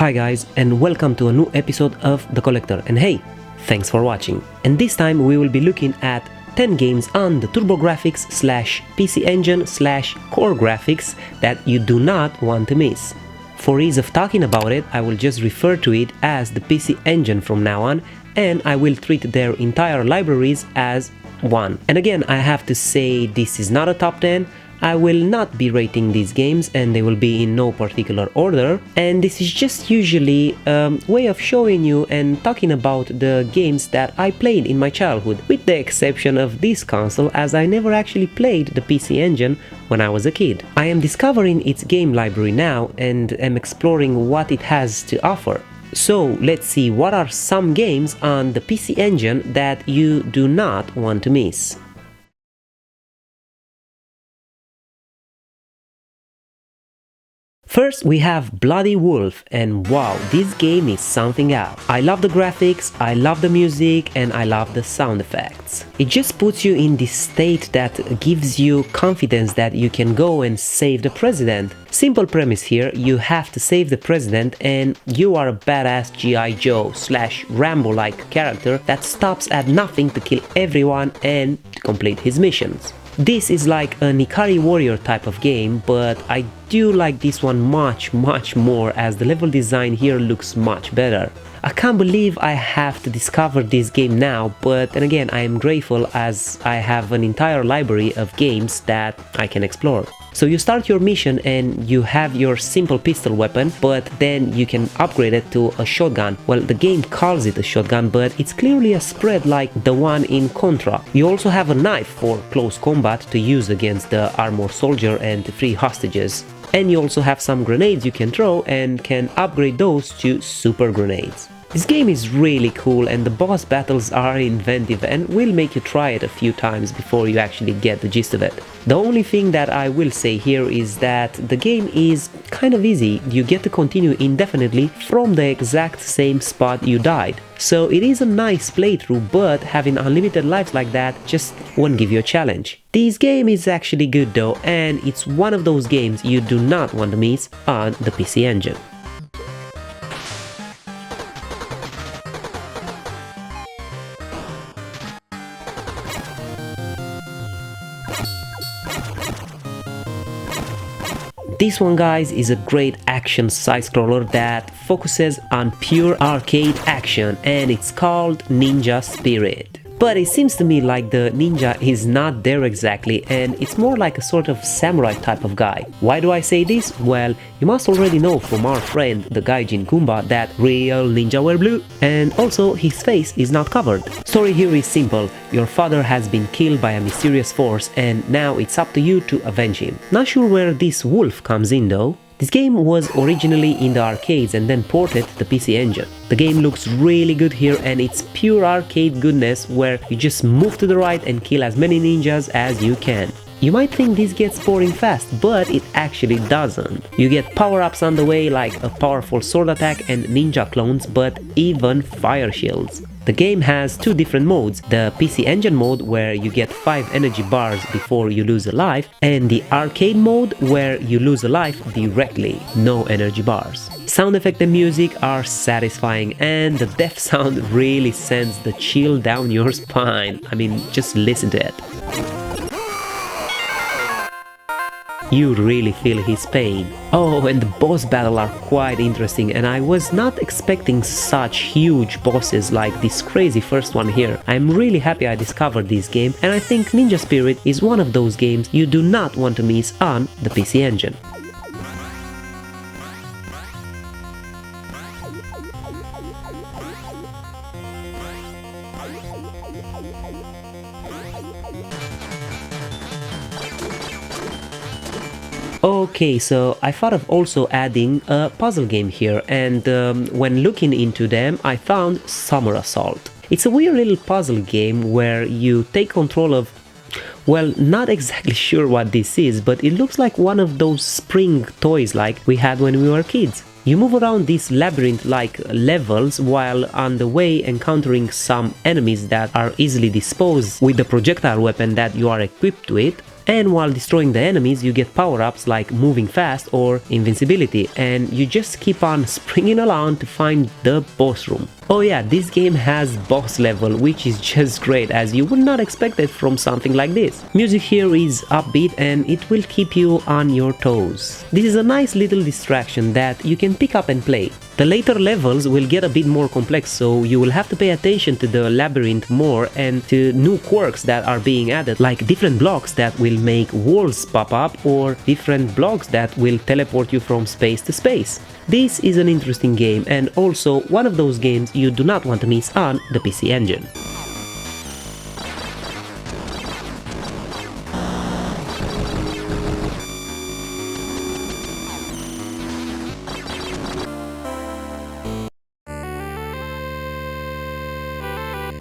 Hi guys, and welcome to a new episode of The Collector, and hey, thanks for watching. And this time we will be looking at 10 games on the TurboGrafx / PcEngine / Core Graphics that you do not want to miss. For ease of talking about it, I will just refer to it as the PcEngine from now on, and I will treat their entire libraries as one. And again, I have to say this is not a top 10. I will not be rating these games and they will be in no particular order, and this is just usually a way of showing you and talking about the games that I played in my childhood, with the exception of this console, as I never actually played the PcEngine when I was a kid. I am discovering its game library now and am exploring what it has to offer. So let's see what are some games on the PcEngine that you do not want to miss. First we have Bloody Wolf, and wow, this game is something else. I love the graphics, I love the music, and I love the sound effects. It just puts you in this state that gives you confidence that you can go and save the president. Simple premise here, you have to save the president and you are a badass G.I. Joe / Rambo-like character that stops at nothing to kill everyone and to complete his missions. This is like an Ikari Warrior type of game, but I do like this one much more, as the level design here looks much better. I can't believe I have to discover this game now, but then again I am grateful as I have an entire library of games that I can explore. So you start your mission and you have your simple pistol weapon, but then you can upgrade it to a shotgun. Well, the game calls it a shotgun, but it's clearly a spread like the one in Contra. You also have a knife for close combat to use against the armor soldier and to free hostages. And you also have some grenades you can throw and can upgrade those to super grenades. This game is really cool and the boss battles are inventive and will make you try it a few times before you actually get the gist of it. The only thing that I will say here is that the game is kind of easy. You get to continue indefinitely from the exact same spot you died. So it is a nice playthrough, but having unlimited lives like that just won't give you a challenge. This game is actually good though, and it's one of those games you do not want to miss on the PcEngine. This one, guys, is a great action side-scroller that focuses on pure arcade action, and it's called Ninja Spirit. But it seems to me like the ninja is not there exactly, and it's more like a sort of samurai type of guy. Why do I say this? Well, you must already know from our friend the Gaijin Goomba that real ninja wear blue, and also his face is not covered. Story here is simple. Your father has been killed by a mysterious force and now it's up to you to avenge him. Not sure where this wolf comes in though. This game was originally in the arcades and then ported to the PcEngine. The game looks really good here and it's pure arcade goodness where you just move to the right and kill as many ninjas as you can. You might think this gets boring fast, but it actually doesn't. You get power-ups on the way like a powerful sword attack and ninja clones, but even fire shields. The game has two different modes, the PcEngine mode where you get 5 energy bars before you lose a life, and the arcade mode where you lose a life directly, no energy bars. Sound effect and music are satisfying and the death sound really sends the chill down your spine. I mean, just listen to it. You really feel his pain. Oh, and the boss battles are quite interesting, and I was not expecting such huge bosses like this crazy first one here. I'm really happy I discovered this game, and I think Ninja Spirit is one of those games you do not want to miss on the PcEngine. Okay, so I thought of also adding a puzzle game here, and when looking into them I found Summer Assault. It's a weird little puzzle game where you take control of, well, not exactly sure what this is, but it looks like one of those spring toys like we had when we were kids. You move around these labyrinth-like levels while on the way encountering some enemies that are easily disposed with the projectile weapon that you are equipped with. And while destroying the enemies, you get power-ups like moving fast or invincibility, and you just keep on springing along to find the boss room. Oh yeah, this game has boss level, which is just great, as you would not expect it from something like this. Music here is upbeat and it will keep you on your toes. This is a nice little distraction that you can pick up and play. The later levels will get a bit more complex, so you will have to pay attention to the labyrinth more and to new quirks that are being added, like different blocks that will make walls pop up or different blocks that will teleport you from space to space. This is an interesting game, and also one of those games you do not want to miss on the PcEngine.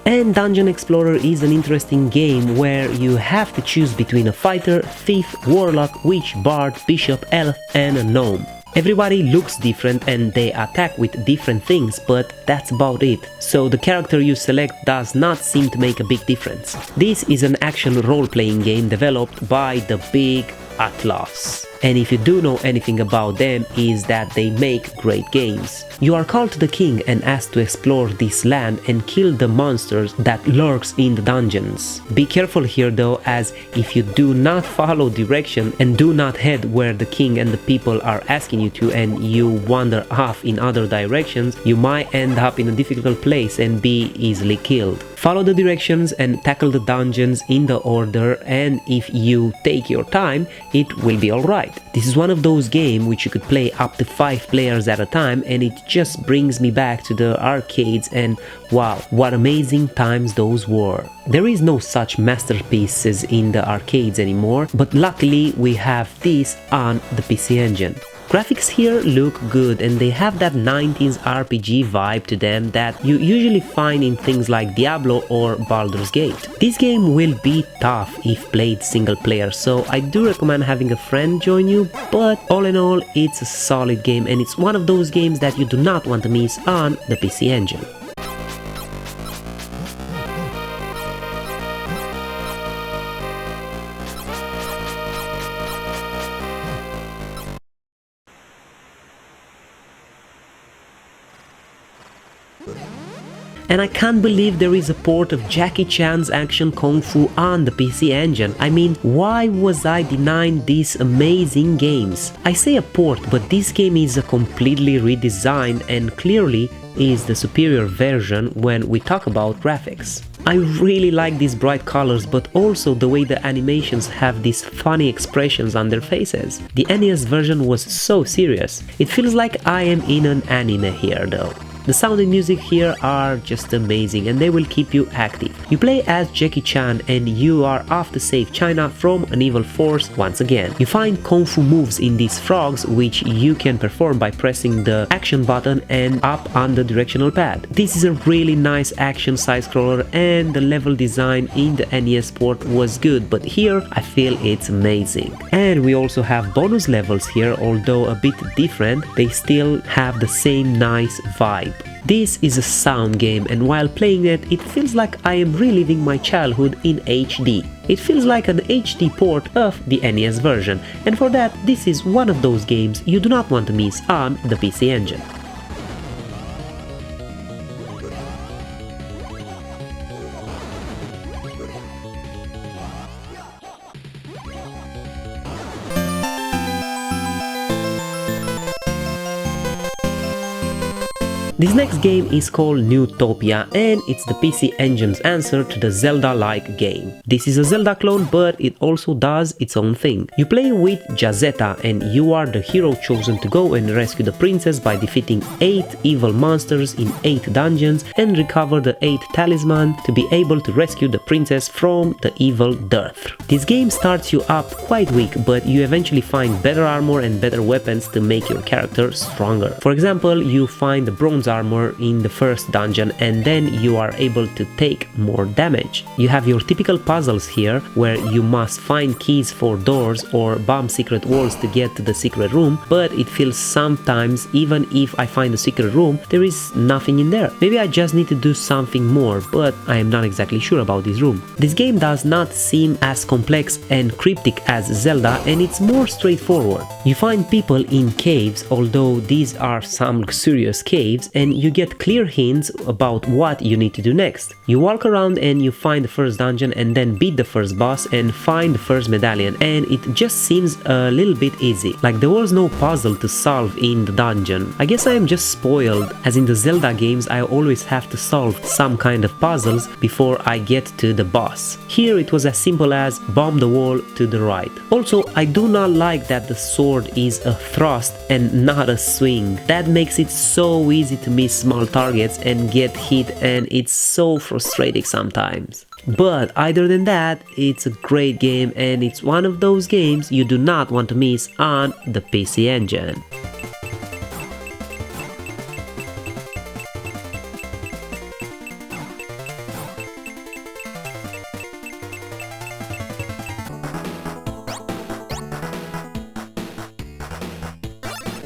And Dungeon Explorer is an interesting game where you have to choose between a fighter, thief, warlock, witch, bard, bishop, elf, and a gnome. Everybody looks different and they attack with different things, but that's about it. So the character you select does not seem to make a big difference. This is an action role-playing game developed by the big Atlus. And if you do know anything about them, is that they make great games. You are called to the king and asked to explore this land and kill the monsters that lurks in the dungeons. Be careful here though, as if you do not follow direction and do not head where the king and the people are asking you to, and you wander off in other directions, you might end up in a difficult place and be easily killed. Follow the directions and tackle the dungeons in the order, and if you take your time, it will be alright. This is one of those games which you could play up to 5 players at a time, and it just brings me back to the arcades, and wow, what amazing times those were. There is no such masterpieces in the arcades anymore, but luckily we have this on the PcEngine. Graphics here look good and they have that 90s RPG vibe to them that you usually find in things like Diablo or Baldur's Gate. This game will be tough if played single player, so I do recommend having a friend join you, but all in all it's a solid game and it's one of those games that you do not want to miss on the PcEngine. And I can't believe there is a port of Jackie Chan's action kung fu on the PcEngine. I mean, why was I denying these amazing games? I say a port, but this game is a completely redesigned and clearly is the superior version when we talk about graphics. I really like these bright colors, but also the way the animations have these funny expressions on their faces. The NES version was so serious. It feels like I am in an anime here though. The sound and music here are just amazing and they will keep you active. You play as Jackie Chan and you are off to save China from an evil force once again. You find kung fu moves in these frogs which you can perform by pressing the action button and up on the directional pad. This is a really nice action side-scroller and the level design in the NES port was good, but here I feel it's amazing. And we also have bonus levels here, although a bit different, they still have the same nice vibe. This is a sound game and while playing it, it feels like I am reliving my childhood in HD. It feels like an HD port of the NES version, and for that this is one of those games you do not want to miss on the PcEngine. This next game is called Neutopia and it's the PcEngine's answer to the Zelda-like game. This is a Zelda clone, but it also does its own thing. You play with Jazeta and you are the hero chosen to go and rescue the princess by defeating 8 evil monsters in 8 dungeons and recover the 8 talisman to be able to rescue the princess from the evil death. This game starts you up quite weak, but you eventually find better armor and better weapons to make your character stronger. For example, you find the bronze armor in the first dungeon, and then you are able to take more damage. You have your typical puzzles here, where you must find keys for doors or bomb secret walls to get to the secret room, but it feels sometimes even if I find the secret room, there is nothing in there. Maybe I just need to do something more, but I am not exactly sure about this room. This game does not seem as complex and cryptic as Zelda, and it's more straightforward. You find people in caves, although these are some luxurious caves, and you get clear hints about what you need to do next. You walk around and you find the first dungeon and then beat the first boss and find the first medallion, and it just seems a little bit easy. Like there was no puzzle to solve in the dungeon. I guess I am just spoiled, as in the Zelda games I always have to solve some kind of puzzles before I get to the boss. Here it was as simple as bomb the wall to the right. Also, I do not like that the sword is a thrust and not a swing. That makes it so easy to miss small targets and get hit, and it's so frustrating sometimes. But other than that, it's a great game, and it's one of those games you do not want to miss on the PcEngine.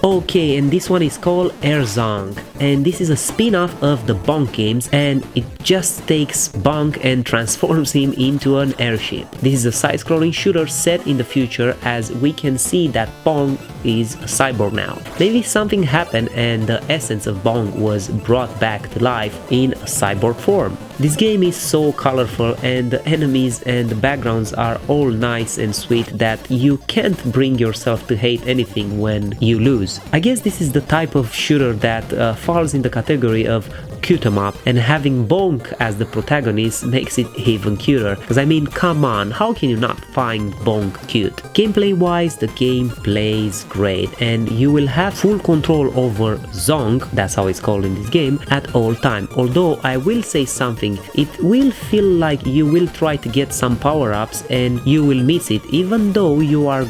Okay, and this one is called Zonk, and this is a spin-off of the Bonk games, and it just takes Bonk and transforms him into an airship. This is a side-scrolling shooter set in the future, as we can see that Bonk is a cyborg now. Maybe something happened and the essence of Bonk was brought back to life in a cyborg form. This game is so colorful, and the enemies and the backgrounds are all nice and sweet that you can't bring yourself to hate anything when you lose. I guess this is the type of shooter that falls in the category of cute 'em up, and having Bonk as the protagonist makes it even cuter, because I mean, come on, how can you not find Bonk cute? Gameplay wise, the game plays great, and you will have full control over Zonk, that's how it's called in this game, at all time. Although I will say something, it will feel like you will try to get some power-ups and you will miss it even though you are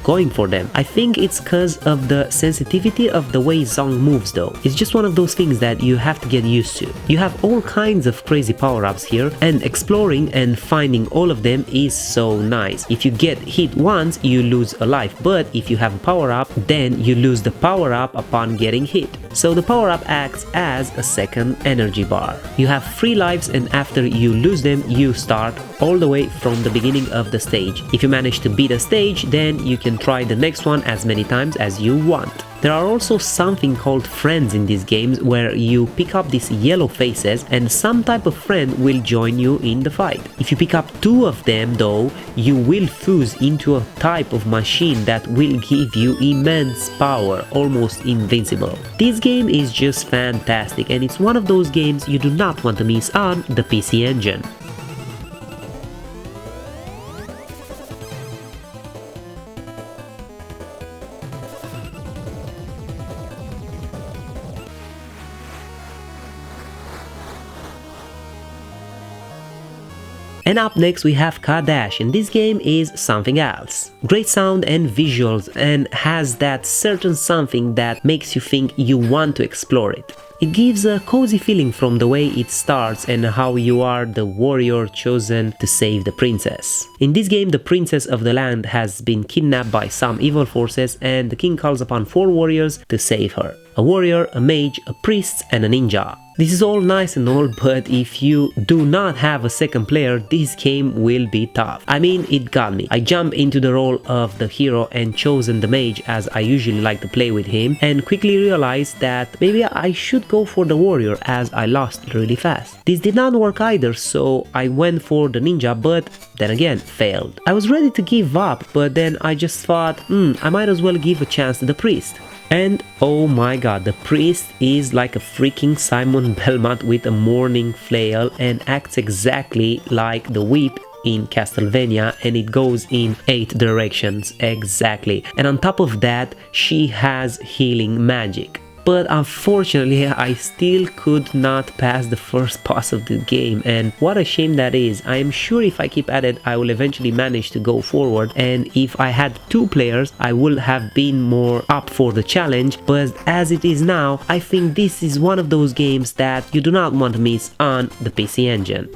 going for them. I think it's cause of the sensitivity of the way Zonk moves though. It's just one of those things that you have to get used to. You have all kinds of crazy power-ups here, and exploring and finding all of them is so nice. If you get hit once, you lose a life, but if you have a power-up, then you lose the power-up upon getting hit. So the power-up acts as a second energy bar. You have 3 lives, and after you lose them, you start all the way from the beginning of the stage. If you manage to beat a stage, then you can try the next one as many times as you want. There are also something called friends in these games, where you pick up these yellow faces and some type of friend will join you in the fight. If you pick up 2 of them though, you will fuse into a type of machine that will give you immense power, almost invincible. This game is just fantastic, and it's one of those games you do not want to miss on the PcEngine. And up next we have Cadash, and this game is something else. Great sound and visuals, and has that certain something that makes you think you want to explore it. It gives a cozy feeling from the way it starts and how you are the warrior chosen to save the princess. In this game, the princess of the land has been kidnapped by some evil forces, and the king calls upon 4 warriors to save her. A warrior, a mage, a priest, and a ninja. This is all nice and all, but if you do not have a second player, this game will be tough. I mean, it got me. I jumped into the role of the hero and chosen the mage, as I usually like to play with him, and quickly realized that maybe I should go for the warrior, as I lost really fast. This did not work either, so I went for the ninja, but then again failed. I was ready to give up, but then I just thought, I might as well give a chance to the priest. And oh my god, the priest is like a freaking Simon Belmont with a morning flail, and acts exactly like the whip in Castlevania, and it goes in 8 directions exactly. And on top of that, she has healing magic. but unfortunately I still could not pass the first boss of the game, and what a shame that is. I am sure if I keep at it I will eventually manage to go forward, and if I had 2 players I would have been more up for the challenge, but as it is now I think this is one of those games that you do not want to miss on the PcEngine.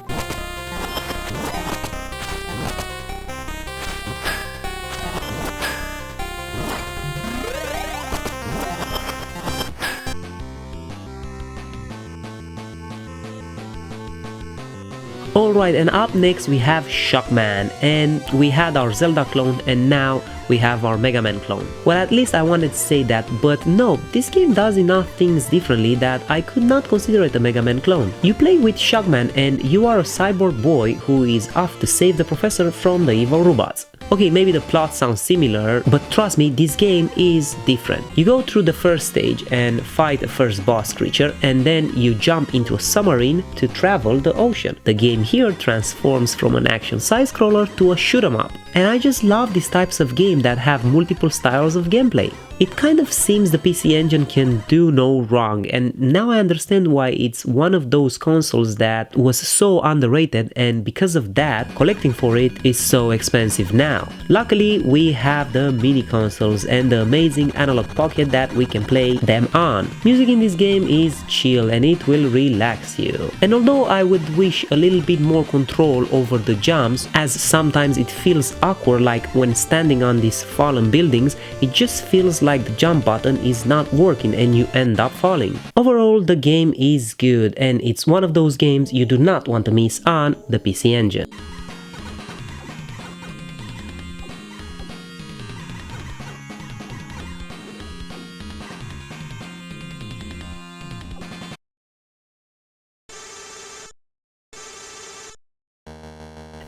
Alright, and up next we have Shockman, and we had our Zelda clone and now we have our Mega Man clone. Well, at least I wanted to say that, but no, this game does enough things differently that I could not consider it a Mega Man clone. You play with Shockman and you are a cyborg boy who is off to save the professor from the evil robots. Okay, maybe the plot sounds similar, but trust me, this game is different. You go through the first stage and fight the first boss creature, and then you jump into a submarine to travel the ocean. The game here transforms from an action side-scroller to a shoot-'em-up, and I just love these types of games that have multiple styles of gameplay. It kind of seems the PcEngine can do no wrong, and now I understand why it's one of those consoles that was so underrated, and because of that, collecting for it is so expensive now. Luckily, we have the mini consoles and the amazing analog pocket that we can play them on. Music in this game is chill and it will relax you. And although I would wish a little bit more control over the jumps, as sometimes it feels awkward, like when standing on these fallen buildings, it just feels like the jump button is not working and you end up falling. Overall, the game is good and it's one of those games you do not want to miss on the PcEngine.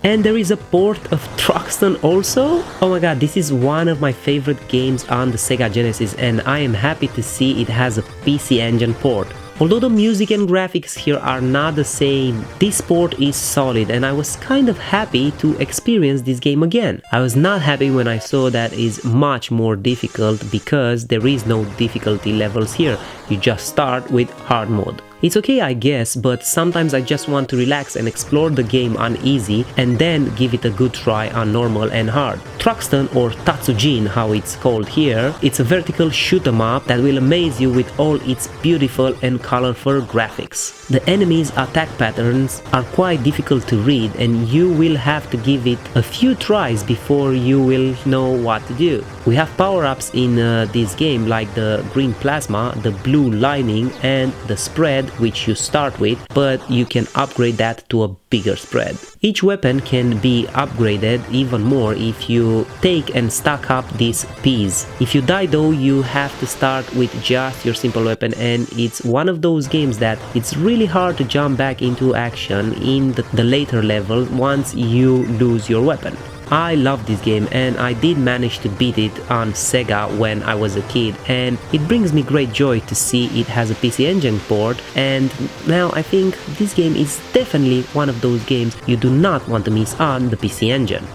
And there is a port of Truxton also? Oh my god, this is one of my favorite games on the Sega Genesis, and I am happy to see it has a PcEngine port. Although the music and graphics here are not the same, this port is solid and I was kind of happy to experience this game again. I was not happy when I saw that it's much more difficult, because there is no difficulty levels here, you just start with hard mode. It's okay I guess, but sometimes I just want to relax and explore the game on easy and then give it a good try on normal and hard. Truxton, or Tatsujin how it's called here, it's a vertical shoot 'em up that will amaze you with all its beautiful and colorful graphics. The enemies' attack patterns are quite difficult to read and you will have to give it a few tries before you will know what to do. We have power-ups in this game like the green plasma, the blue lightning and the spread, which you start with, but you can upgrade that to a bigger spread. Each weapon can be upgraded even more if you take and stack up these P's. If you die though, you have to start with just your simple weapon, and it's one of those games that it's really hard to jump back into action in the later level once you lose your weapon. I love this game and I did manage to beat it on Sega when I was a kid, and it brings me great joy to see it has a PcEngine port, and now I think this game is definitely one of those games you do not want to miss on the PcEngine.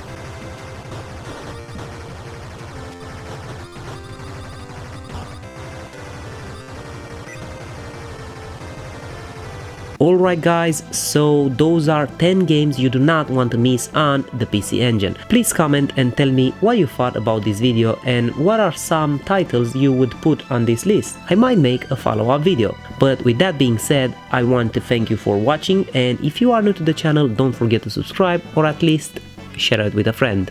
Alright guys, so those are 10 games you do not want to miss on the PcEngine. Please comment and tell me what you thought about this video and what are some titles you would put on this list. I might make a follow-up video. But with that being said, I want to thank you for watching, and if you are new to the channel, don't forget to subscribe or at least share it with a friend.